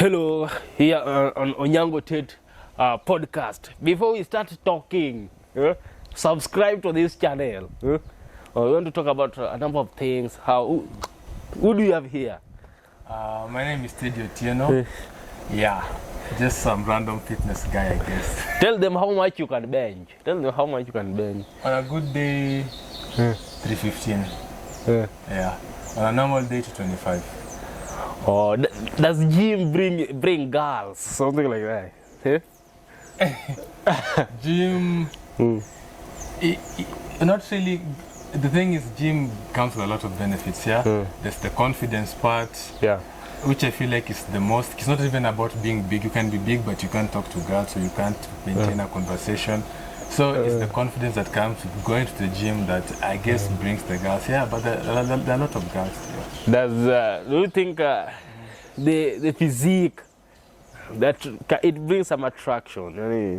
Hello, here on Onyango Tate podcast. Before we start talking, subscribe to this channel. We want to talk about a number of things. Who do you have here? My name is Teddy Otieno. Yeah, just some random fitness guy, I guess. Tell them how much you can bench. Tell them how much you can bench. On a good day, 315. Yeah. On a normal day, 225. Oh, does gym bring girls? Something like that. Gym, not really. The thing is, gym comes with a lot of benefits, yeah? There's the confidence part, which I feel like is the most. It's not even about being big. You can be big, but you can't talk to girls, so you can't maintain a conversation. So it's the confidence that comes with going to the gym that I guess brings the girls. Yeah, but there are a lot of girls. Yeah. Do you think the physique, that it brings some attraction?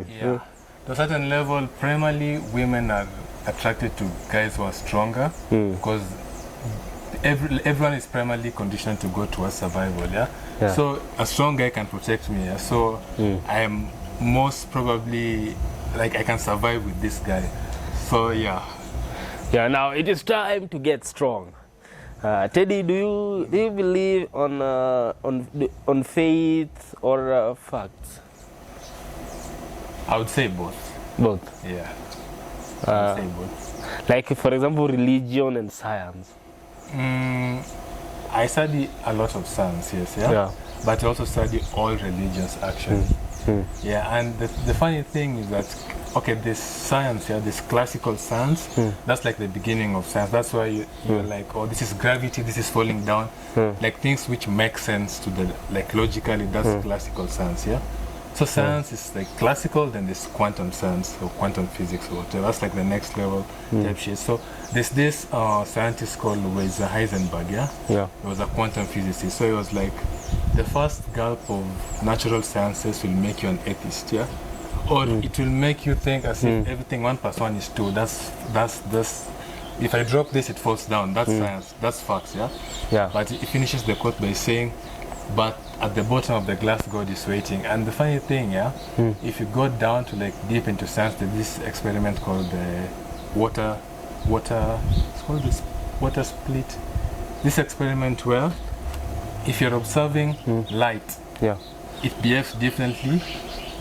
Yeah. To a certain level, primarily women are attracted to guys who are stronger because everyone is primarily conditioned to go towards survival. Yeah. So a strong guy can protect me. Yeah? So I am most probably like I can survive with this guy. So yeah. Yeah. Now it is time to get strong. Teddy, do you believe on faith or facts? I would say both. Both. Yeah. I would say both. Like for example, religion and science. I study a lot of science, yes, yeah. But I also study all religions actually. Yeah, and the funny thing is that okay, this science, this classical science, that's like the beginning of science. That's why you're like, oh, this is gravity, this is falling down, like things which make sense to the like logically. That's classical science, yeah. So science is like classical, then there's quantum science or quantum physics or whatever. That's like the next level type shit. So there's this scientist called Weiser Heisenberg, yeah. He was a quantum physicist. So he was like, the first gulp of natural sciences will make you an atheist, yeah. Or it will make you think as if everything 1 + 1 is 2. That's this. If I drop this, it falls down. That's science. That's facts, yeah. But he finishes the quote by saying, "But at the bottom of the glass, God is waiting." And the funny thing, if you go down to like deep into science, there's this experiment called the water. It's called this water split. This experiment where, if you're observing light, it behaves differently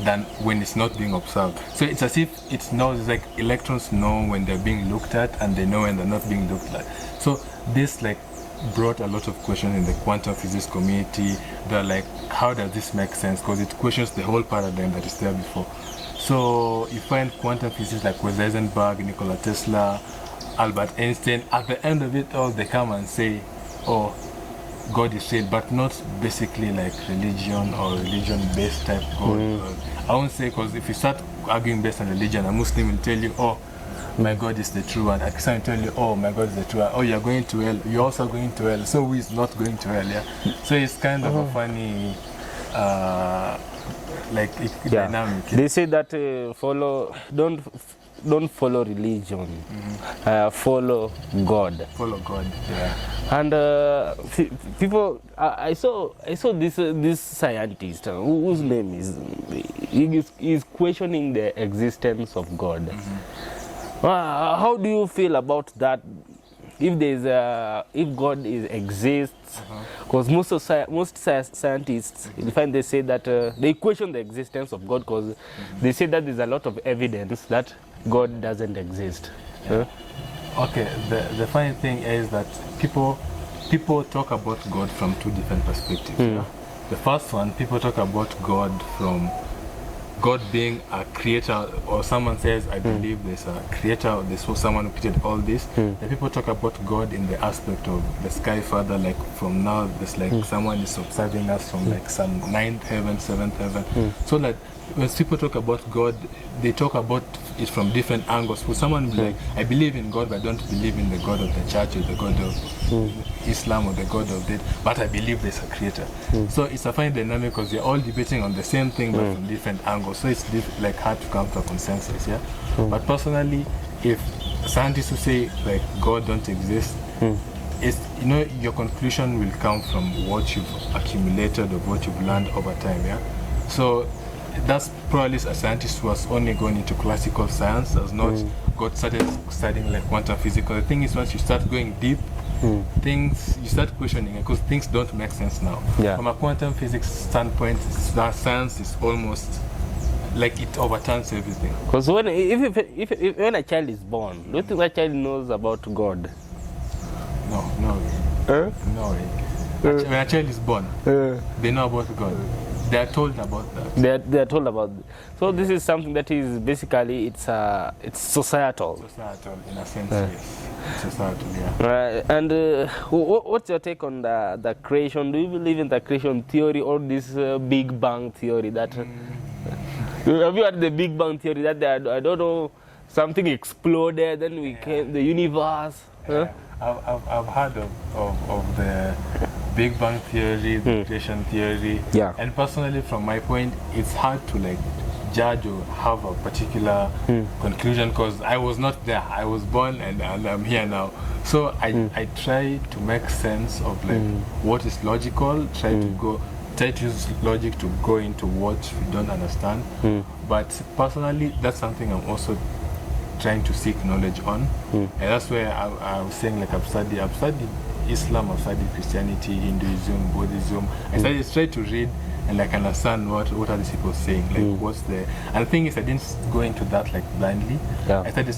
than when it's not being observed. So it's as if it knows, like electrons know when they're being looked at and they know when they're not being looked at. So this like brought a lot of questions in the quantum physics community. They're like, how does this make sense? Because it questions the whole paradigm that is there before. So you find quantum physics like Weiser Heisenberg, Nikola Tesla, Albert Einstein. At the end of it all, they come and say, oh, God is real, but not basically like religion or religion-based type God. I won't say, because if you start arguing based on religion, a Muslim will tell you, oh, my God is the true one. A Christian will tell you, oh, my God is the true one. Oh, you're going to hell. You're also going to hell. So who is not going to hell? Yeah. So it's kind of a funny, dynamic. They say that don't follow religion. Follow God. Follow God. Yeah. And people, I saw this scientist whose name is questioning the existence of God. How do you feel about that? If God exists, because most scientists, you find they say that they question the existence of God because they say that there's a lot of evidence that God doesn't exist. Okay, the funny thing is that people talk about God from two different perspectives. The first one, people talk about God from God being a creator, or someone says, I believe there's a creator, there's someone who created all this. The people talk about God in the aspect of the sky father, like from now, there's like someone is observing us from like some 9th heaven, 7th heaven. So that when people talk about God, they talk about it from different angles. For someone will be like, I believe in God, but I don't believe in the God of the church or the God of Islam or the God of that, but I believe there's a creator. So it's a fine dynamic because they're all debating on the same thing but from different angles. So it's like hard to come to a consensus, But personally, if scientists who say like God don't exist, it's, you know, your conclusion will come from what you've accumulated, of what you've learned over time, yeah? So that's probably a scientist who has only gone into classical science, has not got started studying like quantum physics. The thing is, once you start going deep, things, you start questioning because things don't make sense now. Yeah. From a quantum physics standpoint, that science is almost like it overturns everything. Because when a child is born, do you think that child knows about God? No way. No way. When a child is born, they know about God. They are told about that. They are told about. So this is something that is basically it's societal. Societal, in a sense, yes. Societal, yeah. And what's your take on the creation? Do you believe in the creation theory or this Big Bang theory? That have you heard the Big Bang theory? That I don't know, something exploded, then we came the universe. Yeah. I've heard of the Big Bang theory, the creation theory. Yeah. And personally, from my point, it's hard to like judge or have a particular conclusion because I was not there. I was born and I'm here now. So I try to make sense of like what is logical, try to use logic to go into what we don't understand. But personally, that's something I'm also trying to seek knowledge on. And that's where I was saying, like, I've studied Islam, I've studied Christianity, Hinduism, Buddhism. I tried to read and like understand what are these people saying, like what's the, and the thing is I didn't go into that like blindly. I started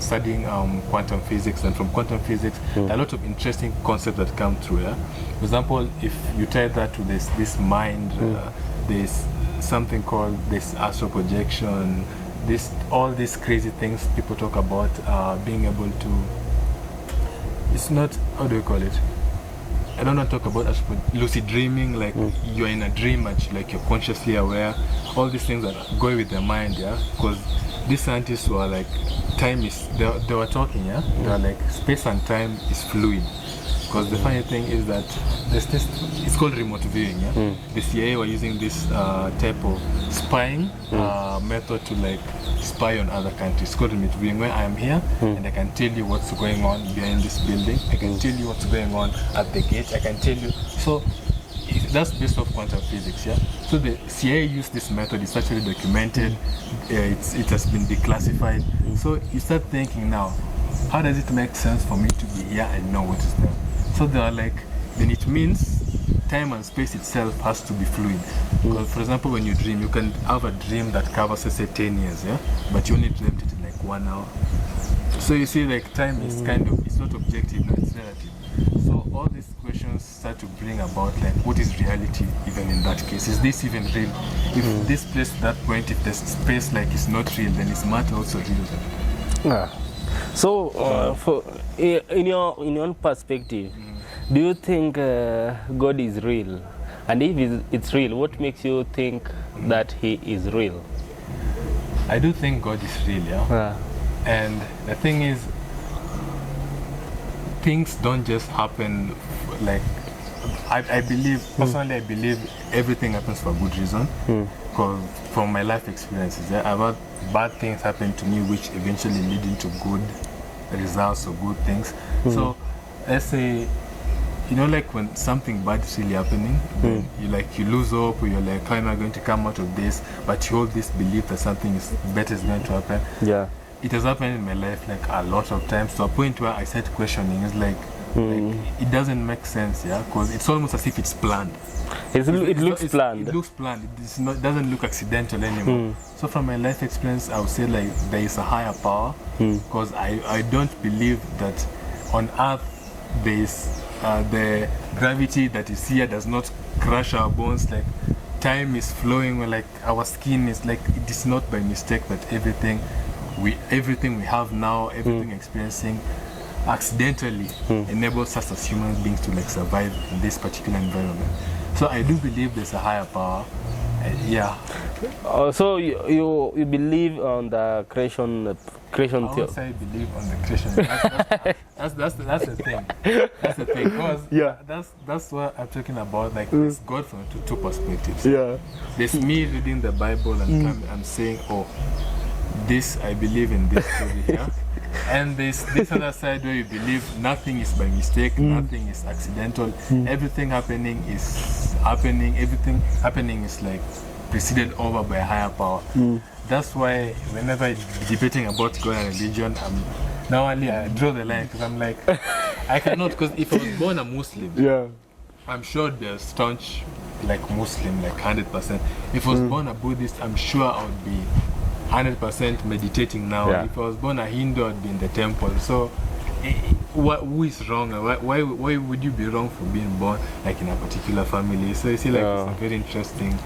studying quantum physics, and from quantum physics there are a lot of interesting concepts that come through. For example, if you tie that to this mind, there's something called this astral projection, all these crazy things people talk about, being able to, it's not, how do you call it? I don't want to talk about lucid dreaming, like you're in a dream, like you're consciously aware. All these things that go with the mind, yeah? Because these scientists were like, time is, they were talking, yeah? They were like, space and time is fluid. Because the funny thing is that there's this, it's called remote viewing, yeah? The CIA were using this type of spying method to like spy on other countries. It's called remote viewing, where I am here and I can tell you what's going on behind this building. I can tell you what's going on at the gate. I can tell you. So that's based off quantum physics, yeah? So the CIA used this method. It's actually documented. It has been declassified. So you start thinking now, how does it make sense for me to be here and know what is there? So they are like, then it means time and space itself has to be fluid. Because for example, when you dream, you can have a dream that covers, let's say, 10 years, yeah? But you only dreamt it in like 1 hour. So you see, like, time is kind of, it's not objective, no, it's relative. So all these questions start to bring about, like, what is reality even in that case? Is this even real? If this place at that point, if the space like is not real, then is matter also real? So, in your own perspective, do you think God is real? And if it's real, what makes you think that He is real? I do think God is real, yeah. And the thing is, things don't just happen like, I believe, personally I believe everything happens for a good reason. Because from my life experiences, I've had bad things happen to me which eventually lead into good results or good things. So let's say, you know, like when something bad is really happening, then you lose hope, or you're like, how am I going to come out of this? But you hold this belief that something better is going to happen. Yeah. It has happened in my life like a lot of times, to a point where I start questioning. It's like it doesn't make sense, yeah, because it's almost as if it's planned. It looks planned. It looks planned. It doesn't look accidental anymore. So from my life experience, I would say like there is a higher power, because I don't believe that on Earth there is the gravity that is here does not crush our bones. Like time is flowing, like our skin is like, it is not by mistake that everything we have now, everything experiencing accidentally enables us as human beings to like survive in this particular environment. So I do believe there's a higher power. Yeah. So you believe on the creation theory? I would say I believe on the creation. That's the thing. That's the thing. Because that's what I'm talking about. Like it's God from two perspectives. Yeah. There's me reading the Bible and I'm saying, oh, this I believe in this story here. And this other side where you believe nothing is by mistake, nothing is accidental, everything happening is like preceded over by a higher power. That's why whenever debating about God and religion, I draw the line, because I'm like, I cannot, because if I was born a Muslim, Yeah. I'm sure they're staunch like Muslim, like 100%. If I was born a Buddhist, I'm sure I would be 100% meditating now. Yeah. If I was born a Hindu, I'd be in the temple. So who is wrong? Why would you be wrong for being born like in a particular family? So you see, like, it's a very interesting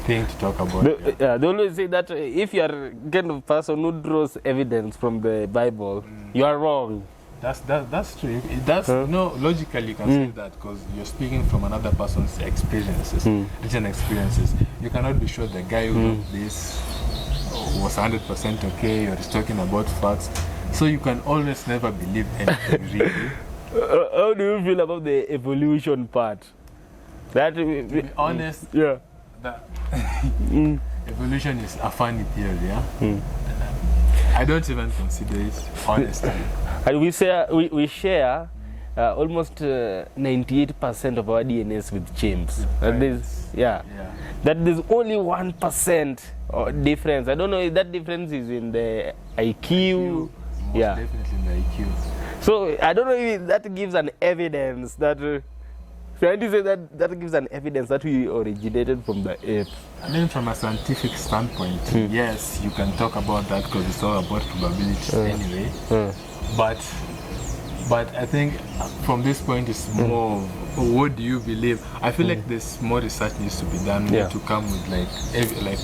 thing to talk about. They always say that if you are kind of person who draws evidence from the Bible, you are wrong. That's true. Logically you can say that, because you're speaking from another person's experiences, recent experiences. You cannot be sure the guy who wrote this was 100% okay, or is talking about facts. So you can always never believe anything really. How do you feel about the evolution part? That To be honest, yeah. that evolution is a funny theory, yeah? I don't even consider it, honestly. And we share almost 98% of our DNAs with chimps. That is, that there's only 1% difference. I don't know if that difference is in the IQ. Most definitely in the IQ. So I don't know if that gives an evidence that trying to say that gives an evidence that we originated from the ape. I mean, from a scientific standpoint, yes, you can talk about that, because it's all about probabilities anyway. But I think from this point, it's more what do you believe? I feel like there's more research needs to be done to come with like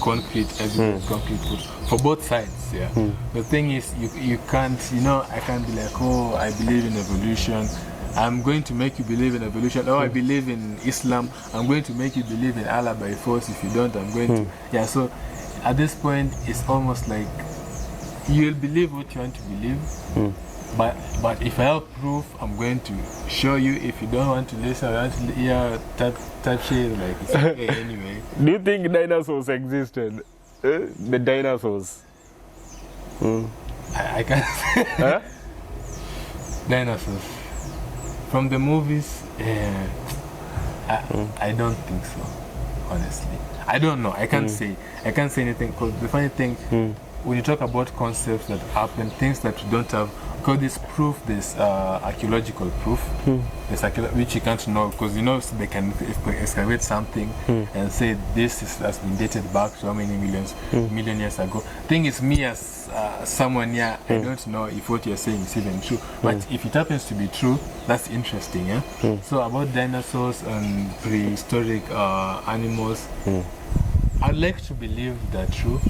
concrete evidence, concrete proof for both sides. Yeah. The thing is, you can't, I can't be like, oh, I believe in evolution. I'm going to make you believe in evolution. Oh, I believe in Islam. I'm going to make you believe in Allah by force. If you don't, I'm going to. Yeah, so at this point, it's almost like you'll believe what you want to believe. But if I have proof, I'm going to show you. If you don't want to listen, I want to hear type shit, like, it's okay anyway. Do you think dinosaurs existed? The dinosaurs? I can't say. Huh? Dinosaurs. From the movies, I don't think so, honestly. I don't know. I can't say anything, because the funny thing, when you talk about concepts that happen, things that you don't have, because there's proof, there's archaeological proof, which you can't know, because they can excavate something and say this has been dated back to how many million years ago. Thing is, me as someone here, I don't know if what you're saying is even true, but if it happens to be true, that's interesting. Yeah. So about dinosaurs and prehistoric animals, I'd like to believe they're true.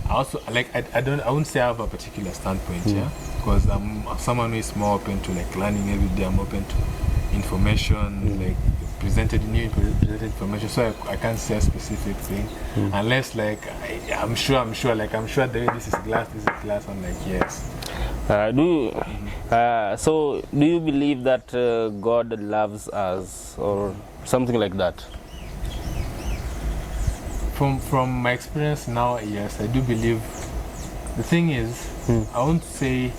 I also I wouldn't say I have a particular standpoint, because I'm someone who is more open to like learning every day. I'm open to information, like presented information. So I can't say a specific thing unless like I'm sure that this is glass. I'm like, yes. So do you believe that God loves us or something like that? From my experience now, yes, I do believe. The thing is, I won't say,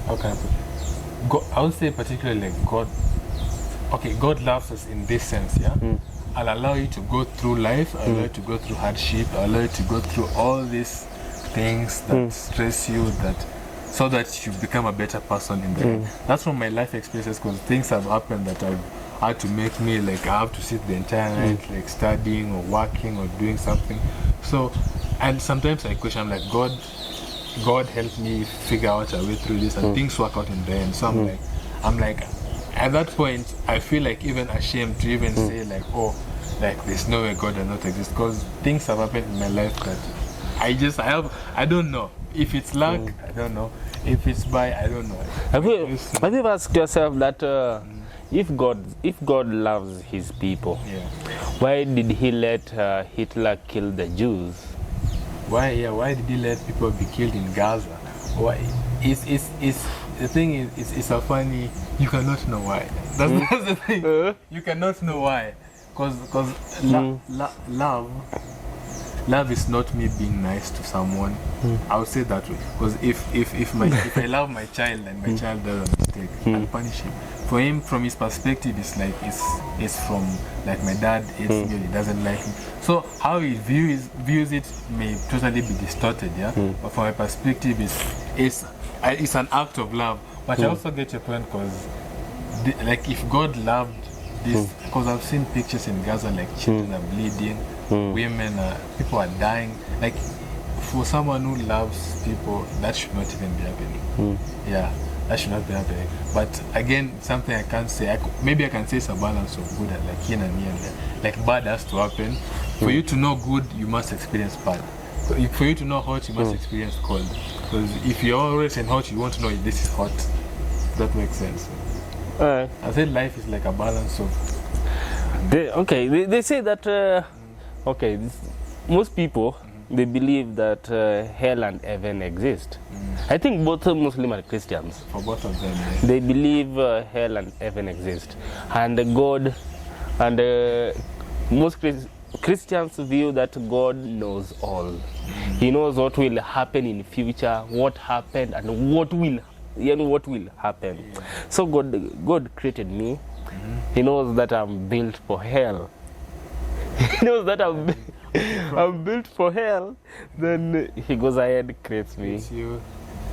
how can I put it? I would say particularly like God. Okay, God loves us in this sense, yeah. I'll allow you to go through life. I'll allow you to go through hardship. I'll allow you to go through all these things that stress you, so that you become a better person in the end. That's from my life experiences, because things have happened that I've had to make me like I have to sit the entire night like studying or working or doing something. So, and sometimes I question, I'm like, God help me figure out a way through this, and things work out in the end. So I'm like at that point I feel like even ashamed to even say like, oh, like there's no way God does not exist, because things have happened in my life that I don't know if it's luck. I don't know if it's by, I don't know. Have you asked yourself that if God loves his people, why did he let Hitler kill the Jews? Why did he let people be killed in Gaza? Why? It's the thing is, it's a funny, you cannot know why. That's the love is not me being nice to someone. I would say that way. Because if I love my child and my child does a mistake, I'll punish him. For him, from his perspective, it's like it's from like my dad hates me, he doesn't like me. So how he views it may totally be distorted, yeah. But from my perspective, it's an act of love. But I also get your point, because like if God loved this, because I've seen pictures in Gaza, like children are bleeding, women people are dying. Like for someone who loves people, that should not even be happening. Yeah, that should not be happening. But again, something I can't say. Maybe I can say it's a balance of good and like yin and yang. Like bad has to happen. For you to know good, you must experience bad. For you to know hot, you must experience cold. Because if you're always in hot, you want to know if this is hot. That makes sense. I said life is like a balance of. They say that. Most people they believe that hell and heaven exist. I think both Muslim and Christians. For both of them, they believe hell and heaven exist, and God, and most Christians view that God knows all. He knows what will happen in future, what happened, and what will happen. So God created me. He knows that I'm built for hell. He knows that I'm built for hell. Then he goes ahead, creates me,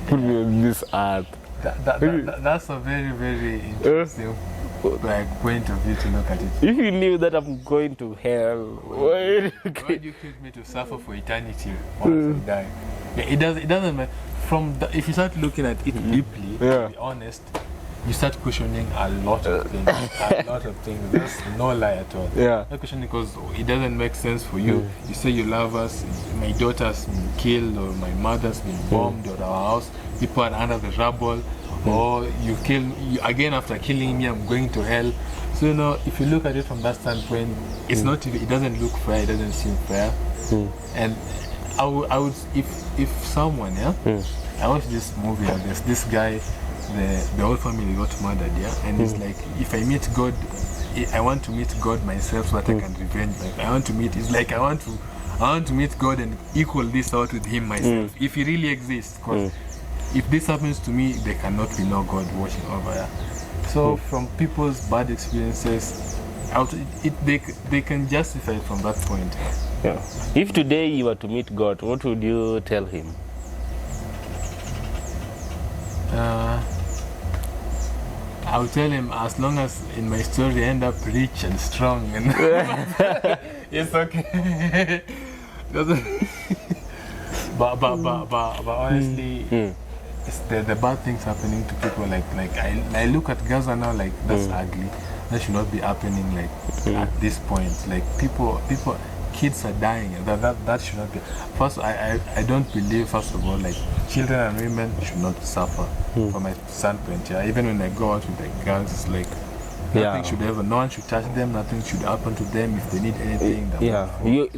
put me on this earth. That's a very, very interesting point of view to look at it. If you knew that I'm going to hell, why do you create me to suffer for eternity once I die? Yeah, it doesn't matter. If you start looking at it deeply, to be honest, you start questioning a lot of things. There's no lie at all. Not questioning because it doesn't make sense for you. You say you love us, my daughter's been killed, or my mother's been bombed, or our house, people are under the rubble, or you kill again after killing me, I'm going to hell. So if you look at it from that standpoint, it's not. It doesn't look fair. It doesn't seem fair. And I would if someone I watched this movie. There's this guy. The whole family got murdered, and it's like, if I meet God, I want to meet God myself so that I can revenge. Like I want to meet God and equal this out with Him myself, if He really exists. Because if this happens to me, there cannot be no God watching over here. So from people's bad experiences, they can justify it from that point. If today you were to meet God, what would you tell Him? I will tell him, as long as in my story I end up rich and strong, and it's okay. but honestly, it's the bad things happening to people. Like I look at Gaza now, like that's ugly. That should not be happening. Like at this point, like kids are dying. That should not be. First, I don't believe. First of all, like children and women should not suffer. From my standpoint, even when I go out with the girls, it's like nothing should ever. No one should touch them. Nothing should happen to them. If they need anything,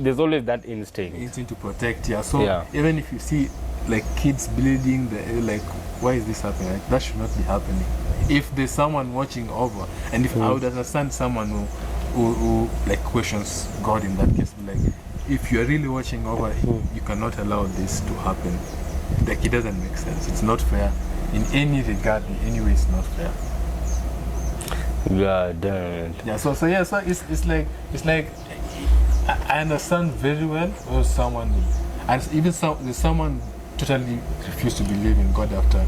there's always that instinct to protect. So even if you see like kids bleeding, like why is this happening? Like, that should not be happening. If there's someone watching over, and if I would understand someone who like questions God in that case, like if you're really watching over, you cannot allow this to happen. Like it doesn't make sense. It's not fair in any regard. In any way, it's not fair. God damn it. So it's like I understand very well or someone, and even there's someone totally refused to believe in God after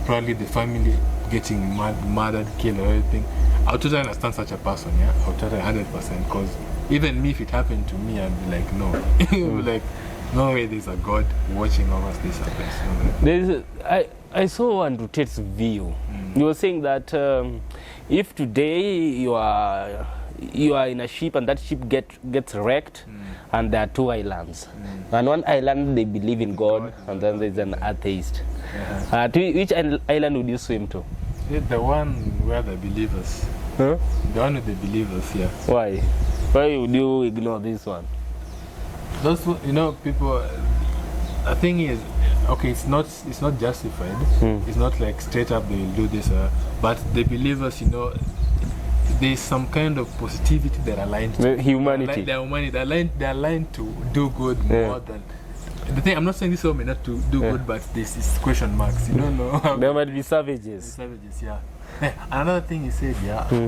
probably the family getting murdered, killed, or anything. I would totally understand such a person, I would totally 100%, because even me, if it happened to me, I'd be like, no. Like, no way there's a God watching over us, this happens. I saw Andrew Tate's view. You were saying that if today you are in a ship and that ship gets wrecked, and there are two islands. And one island they believe in God, and then there's an atheist. To which island would you swim to? The one where the believers. The one with the believers, Why? Why would you ignore this one? Those, people. The thing is, okay, it's not justified. It's not like straight up they will do this. But the believers, there's some kind of positivity they're aligned to. Humanity. They're humanity. They're aligned to do good more than. The thing, I'm not saying this one may not to do good, but this is question marks. You don't know. There might be savages. Savages, yeah. Another thing he said,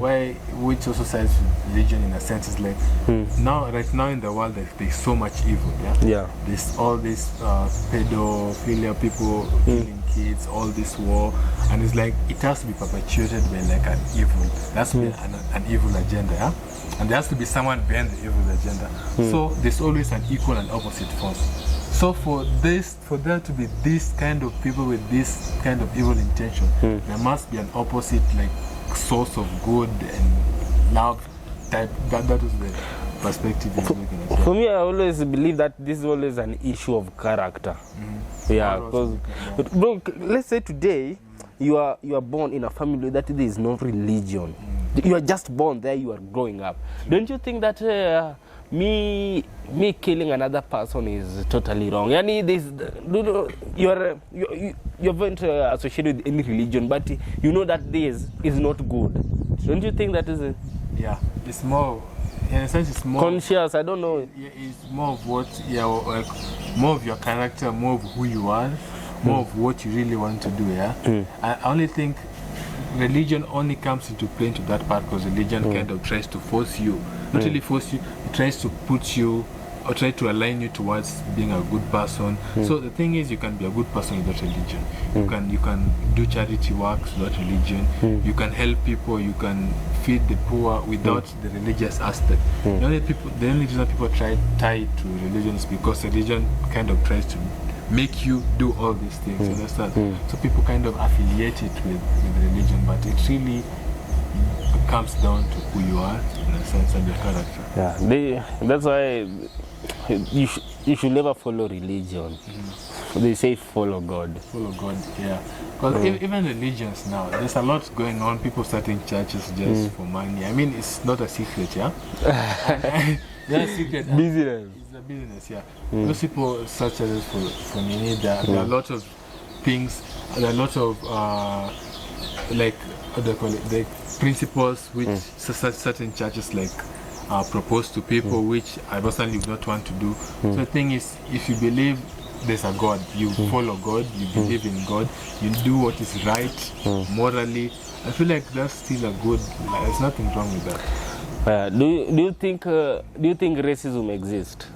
why, which also sides with religion in a sense, is like right now in the world there's so much evil, there's all this pedophilia, people killing kids, all this war, and it's like it has to be perpetuated by like an evil. There has to be an evil agenda, and there has to be someone behind the evil agenda. So there's always an equal and opposite force. So for there to be this kind of people with this kind of evil intention, there must be an opposite like source of good and love type. That was the perspective he's looking at. For me, I always believe that this is always an issue of character. Yeah, because bro, let's say today you are born in a family that there is no religion. You are just born there. You are growing up. Don't you think that? Me killing another person is totally wrong. Yani you haven't associated with any religion, but you know that this is not good. Don't you think that is? Yeah, it's more. In a sense, it's more conscious. I don't know. It's more of what, like more of your character, more of who you are, more of what you really want to do. Yeah, I only think religion only comes into play into that part because religion kind of tries to force you, not really force you, it tries to put you or try to align you towards being a good person. So the thing is, you can be a good person without religion. You can do charity works without religion. You can help people. You can feed the poor without the religious aspect. The only reason people tie to religion is because religion kind of tries to make you do all these things, you understand? So people kind of affiliate it with religion, but it really comes down to who you are, in a sense, and your character. Yeah, that's why you should never follow religion. They say follow God. Follow God, yeah. Because even religions now, there's a lot going on. People starting churches just for money. I mean, it's not a secret, yeah? There's a secret. Business. It's a business, yeah. Those people such as for Nini, there are a lot of things, there are a lot of like, what do you call it, the principles which certain churches like propose to people, which I personally would not want to do. So the thing is, if you believe there's a God, you follow God, you believe in God, you do what is right morally, I feel like that's still a good, there's nothing wrong with that. Do you think racism exists?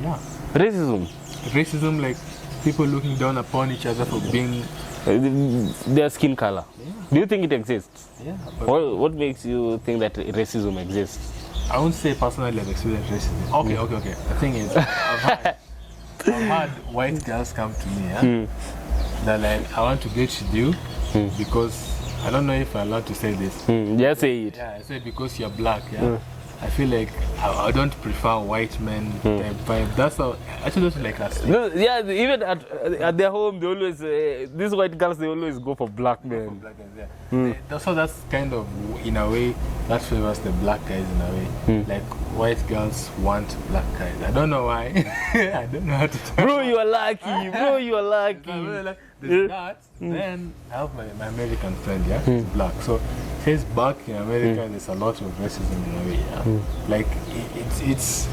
Yeah. Racism, like people looking down upon each other for being their skin color. Yeah. Do you think it exists? Yeah. What makes you think that racism exists? I won't say personally I've experienced racism. Okay. The thing is, I've had white girls come to me, they're like, I want to get you because I don't know if I'm allowed to say this. Just say it. Yeah, I say because you're black, I feel like I don't prefer white men type vibe. That's how I actually don't like that. No, yeah, even at their home, they always these white girls, they always go for black men. So that's kind of, in a way, that favors the black guys in a way. Like white girls want black guys. I don't know why. I don't know how to. Bro, you are lucky. Bro, you are lucky. There's that. Then I have my American friend, he's black. So he's back in America. There's a lot of racism in a way. Like it's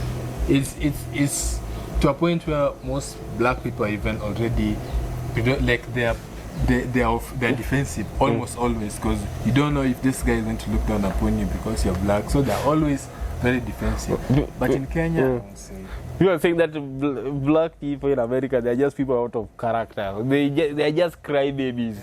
to a point where most black people are even already like they're defensive almost always, because you don't know if this guy is going to look down upon you because you're black. So they're always very defensive. But in Kenya, I won't say. You are saying that black people in America, they're just people out of character. They're just crybabies.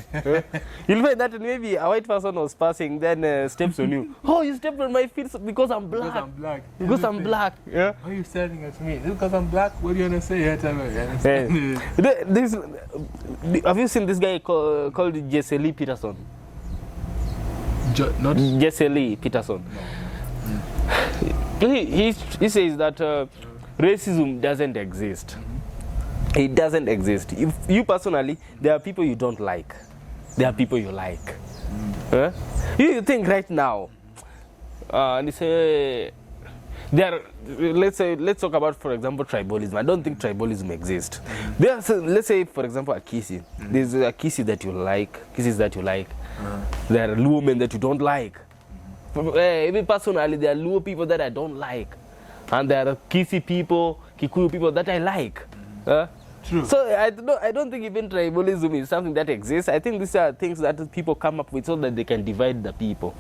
You'll find that maybe a white person was passing, then steps on you. Oh, you stepped on my feet because I'm black. Because I'm black. Because I'm black. Yeah. Why are you staring at me? Because I'm black? What do you want to say? Have you seen this guy called Jesse Lee Peterson? Not Jesse Lee Peterson. No. He says that racism doesn't exist. It doesn't exist. If you personally, there are people you don't like. There are people you like. You think right now, let's talk about, for example, tribalism. I don't think tribalism exists. Let's say, for example, a Kisi. There's a Kisi that you like, Kisis that you like. There are women that you don't like. Even personally, there are Luo people that I don't like, and there are Kisi people, Kikuyu people that I like. True. So I don't think even tribalism is something that exists. I think these are things that people come up with so that they can divide the people.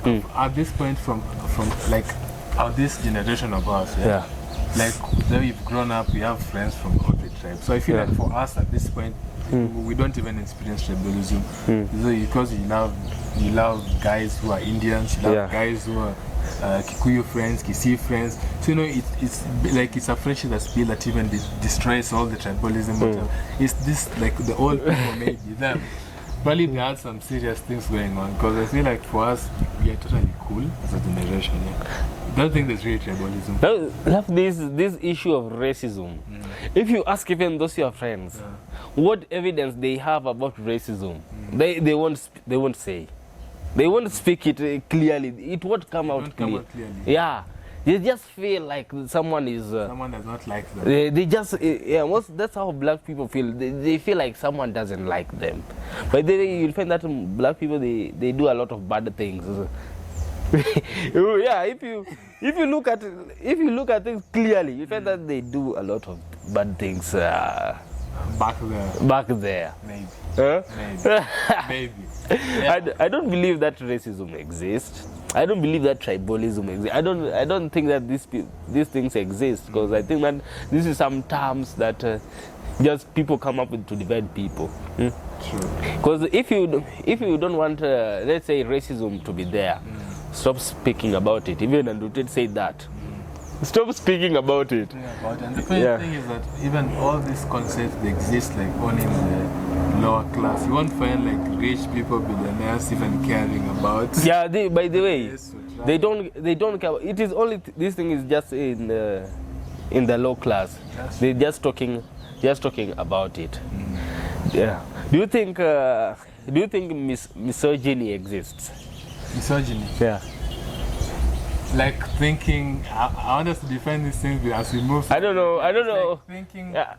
Okay. At this point, from like this generation of us, like though we've grown up, we have friends from all the tribes. So I feel like for us at this point, we don't even experience tribalism because you love guys who are Indians, you love guys who are Kikuyu friends, Kisii friends. So it's like it's a friendship that's built that even destroys all the tribalism. It's this like the old people maybe them. Probably they had some serious things going on because I feel like for us we are totally cool as a generation. I don't think there's really tribalism. Love this issue of racism. If you ask even those your friends, what evidence they have about racism, they won't say. They won't speak it clearly. It won't come out clearly. Yeah, they just feel like someone does not like them. They just that's how black people feel. They feel like someone doesn't like them. But you'll find that black people they do a lot of bad things. Yeah, if you look at things clearly, you find that they do a lot of bad things. Back there. Maybe. Maybe. Yeah. I don't believe that racism exists. I don't believe that tribalism exists. I don't think that these things exist because I think that this is some terms that just people come up with to divide people. True. Because if you don't want let's say racism to be there, stop speaking about it. Even Andute said that. Stop speaking about it. And the funny thing is that even all these concepts they exist like only in the lower class. You won't find like rich people, billionaires even caring about. Yeah, by the way, they don't care. It is only this thing is just in the low class. They're just talking about it. Yeah. Do you think misogyny exists? Misogyny. Yeah. Like thinking, I want us to define these things as we move. I don't know. Like thinking. Yeah.